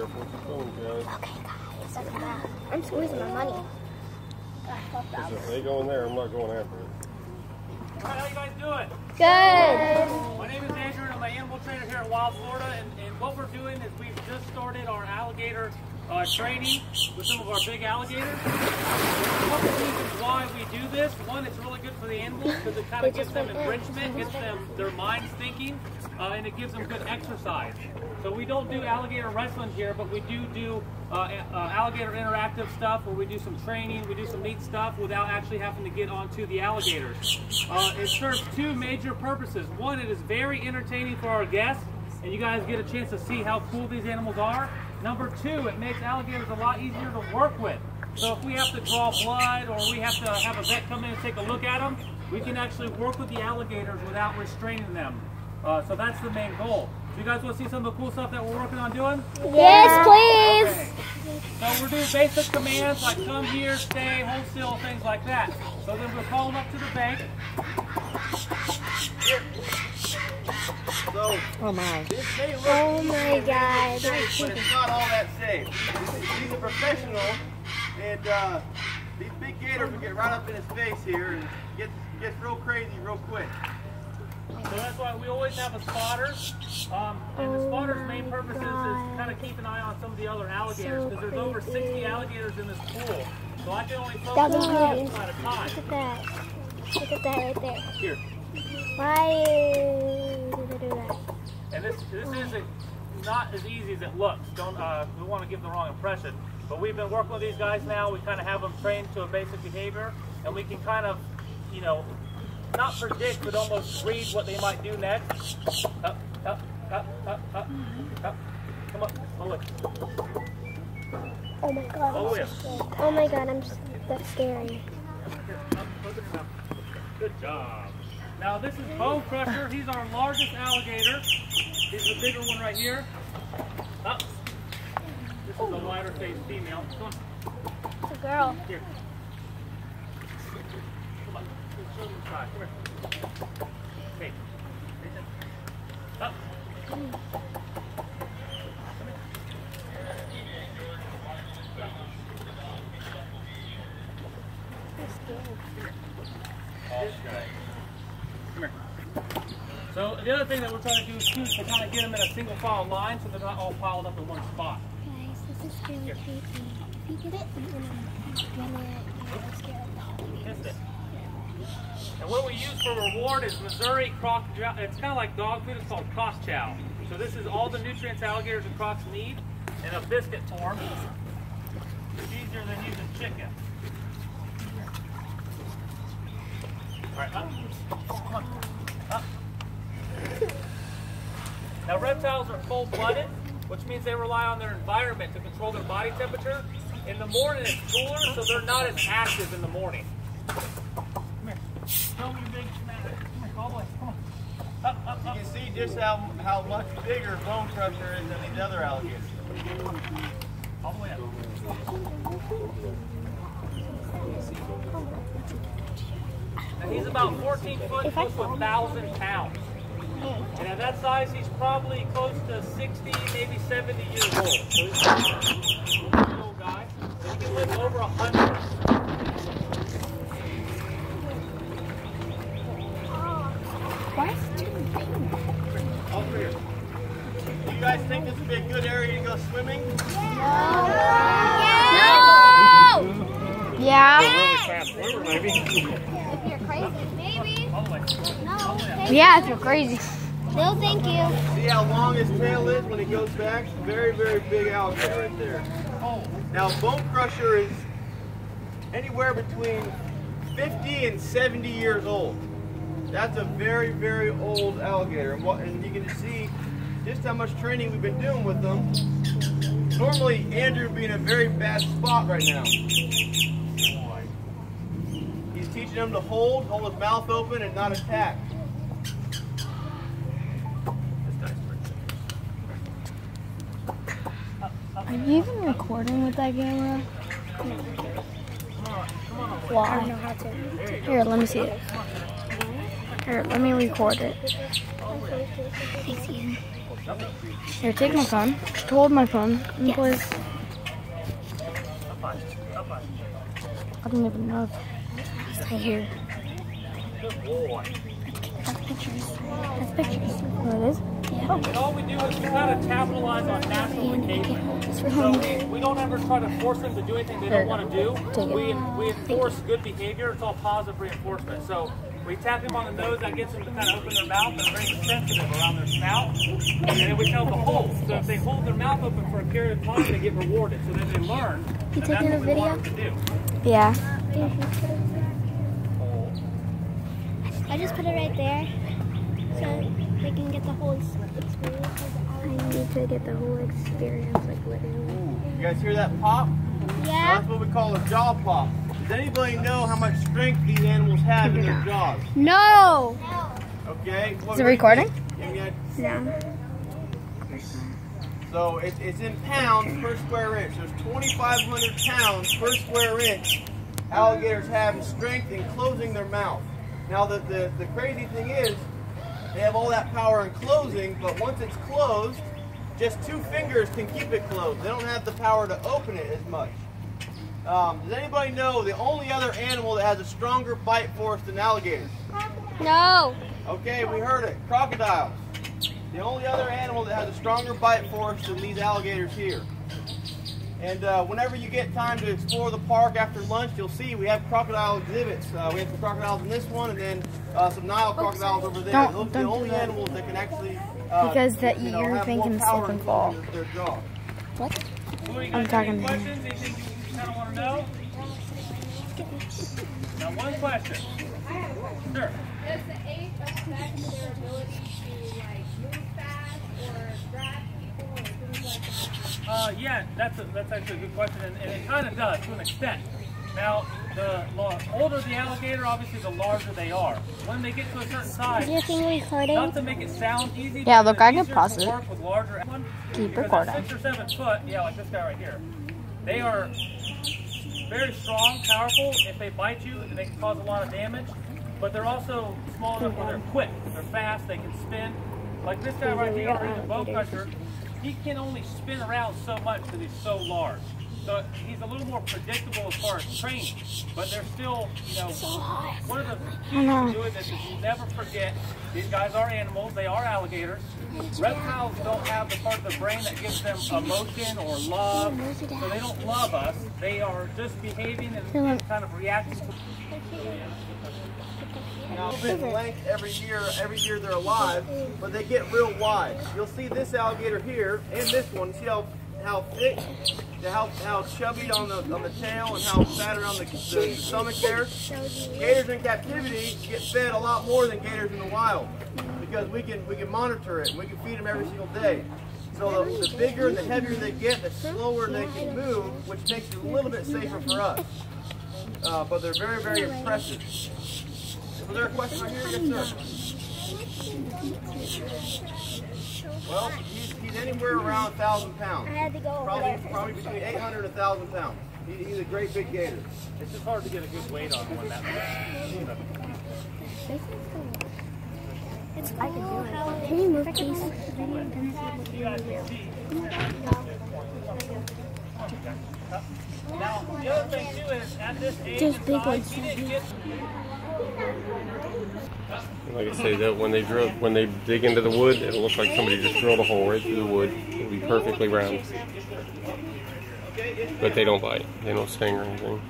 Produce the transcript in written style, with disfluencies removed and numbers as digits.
careful with your phone, guys. Okay, guys, look at that. I'm squeezing my money. If they go in there, I'm not going after it. All right, how you guys doing? Good. My name is Andrew, and I'm an animal trainer here in Wild, Florida. And what we're doing is we've just started our alligator training with some of our big alligators. There's a couple reasons why we do this. One, it's really good for the animals because it kind of gives them enrichment, gets them their minds thinking, and it gives them good exercise. So we don't do alligator wrestling here, but we do alligator interactive stuff where we do some training, we do some neat stuff without actually having to get onto the alligators. It serves two major purposes. One, it is very entertaining for our guests, and you guys get a chance to see how cool these animals are. Number two, it makes alligators a lot easier to work with. So if we have to draw blood or we have to have a vet come in and take a look at them, we can actually work with the alligators without restraining them. So that's the main goal. So you guys want to see some of the cool stuff that we're working on doing? Yes, please. Okay. So we're doing basic commands like come here, stay, hold still, things like that. So then we'll call them up to the bank. Here. So, oh my. This may look Oh my God. safe, but it's not all that safe. He's a professional, and these big gators will get right up in his face here and gets real crazy real quick. So that's why we always have a spotter, and the spotter's main purpose is kind of keep an eye on some of the other alligators because there's over 60 alligators in this pool. So I can only focus on one at a time. Look at that. Look at that right there. Here. Why did I do that? And this is not as easy as it looks. Don't we want to give the wrong impression. But we've been working with these guys now. We kind of have them trained to a basic behavior, and we can kind of, you know, not predict, but almost read what they might do next. Up, up, up, up, up, up. Come on, away. Oh my God. Oh, yeah. Oh my God, that's scary. Here, up, open it up. Good job. Now this is Bone Crusher. He's our largest alligator. He's the bigger one right here. Up. This is a wider faced female. Come on. It's a girl. Here. Come on. Show them the side. Come here. Okay. Up. Come here. This guy. Come here. So the other thing that we're trying to do is to kind of get them in a single file line so they're not all piled up in one spot. Guys, this is really creepy. If you get it, I'm scared. That's it. And what we use for reward is Missouri croc. It's kind of like dog food. It's called cross chow. So this is all the nutrients alligators and crocs need in a biscuit form. It's easier than using chicken. All right, up. Come on. Up. Now reptiles are cold-blooded, which means they rely on their environment to control their body temperature. In the morning it's cooler, so they're not as active in the morning. Come here. Show me your big smack. Come here, all the way. Come on. Up, up, up. You can see just how much bigger Bone Crusher is than these other alligators. All the way up. And he's about 14 foot with 1,000 pounds. And at that size, he's probably close to 60, maybe 70 years old. So he's a little old guy. So he can live over 100. Why is it too big? Over here. Do you guys think this would be a good area to go swimming? No! Yeah. Really fast swimmer, maybe. If you're crazy, maybe. All the way. No. Yeah, if you're crazy. No, thank you. See how long his tail is when he goes back? Very, very big alligator right there. Now, Bone Crusher is anywhere between 50 and 70 years old. That's a very, very old alligator. And you can see just how much training we've been doing with them. Normally, Andrew would be in a very bad spot right now. He's teaching him to hold his mouth open and not attack. Are you even recording with that camera? Why? I don't know how to. Here, let me see it. Here, let me record it. Here, take my phone. Hold my phone. Please. I don't even know if stay here. Good boy. That's pictures. That's pictures. Oh, it is? Yeah. And all we do is we kind of capitalize on natural behavior. It's for So home. we don't ever try to force them to do anything they don't want to do. Take it. We enforce good behavior. It's all positive reinforcement. So we tap them on the nose. That gets them to kind of open their mouth. They're very sensitive around their snout. And then we tell them to hold. So if they hold their mouth open for a period of time, they get rewarded. So then they learn. You And that's taking what a we want video? them to do. Yeah. I just put it right there so they can get the whole experience. I need to get the whole experience, like literally. You guys hear that pop? Yeah. That's what we call a jaw pop. Does anybody know how much strength these animals have in their jaws? No. Okay. Is it recording? No. So it's in pounds per square inch. There's 2,500 pounds per square inch alligators have in strength in closing their mouth. Now the crazy thing is, they have all that power in closing, but once it's closed, just 2 fingers can keep it closed. They don't have the power to open it as much. Does anybody know the only other animal that has a stronger bite force than alligators? No. Okay, we heard it. Crocodiles. The only other animal that has a stronger bite force than these alligators here. And whenever you get time to explore the park after lunch, you'll see we have crocodile exhibits. We have some crocodiles in this one, and then some Nile crocodiles over there. Those are the only animals that can actually Because that you know, you're have thinking more power slip and in fall. their jaw. What? Who are you I'm guys talking any to him. questions? Anything you kind of want to know? Now, one question. Sure. Does the age affect their ability to like move fast or grab people or things like that? Yeah, that's actually a good question, and it kind of does to an extent. Now, the older the alligator, obviously, the larger they are. When they get to a certain Is size, your thing recording? not to make it sound easy, Yeah, but look, I can it's easier pause to it. work with larger ones. Keep Because recording. at 6 or 7 foot, yeah, like this guy right here, they are very strong, powerful. If they bite you, they can cause a lot of damage. But they're also small enough where they're quick, they're fast, they can spin. Like this guy right here, he's a bowcatcher. He can only spin around so much because he's so large. So he's a little more predictable as far as training. But they're still, you know, one of the keys to doing this is you never forget these guys are animals, they are alligators. Reptiles don't have the part of the brain that gives them emotion or love. So they don't love us. They are just behaving and kind of reacting to. Now, a bit in length every year they're alive, but they get real wide. You'll see this alligator here and this one. See how thick, how chubby on the tail, and how fat around the stomach there. Gators in captivity get fed a lot more than gators in the wild because we can monitor it. We can feed them every single day. So the bigger and the heavier they get, the slower they can move, which makes it a little bit safer for us. But they're very, very impressive. Was there a question right here? Yes, sir. Well, he's anywhere around 1,000 pounds. I had to go over there. Probably between 800 and 1,000 pounds. He's a great big gator. It's just hard to get a good weight on one that big. It's cool. Can you move, please? You guys can see. Now, the other thing too is at this age Just and big size, ones. you didn't get. Like I say, that when they dig into the wood, it'll look like somebody just drilled a hole right through the wood. It'll be perfectly round. But they don't bite. They don't sting or anything.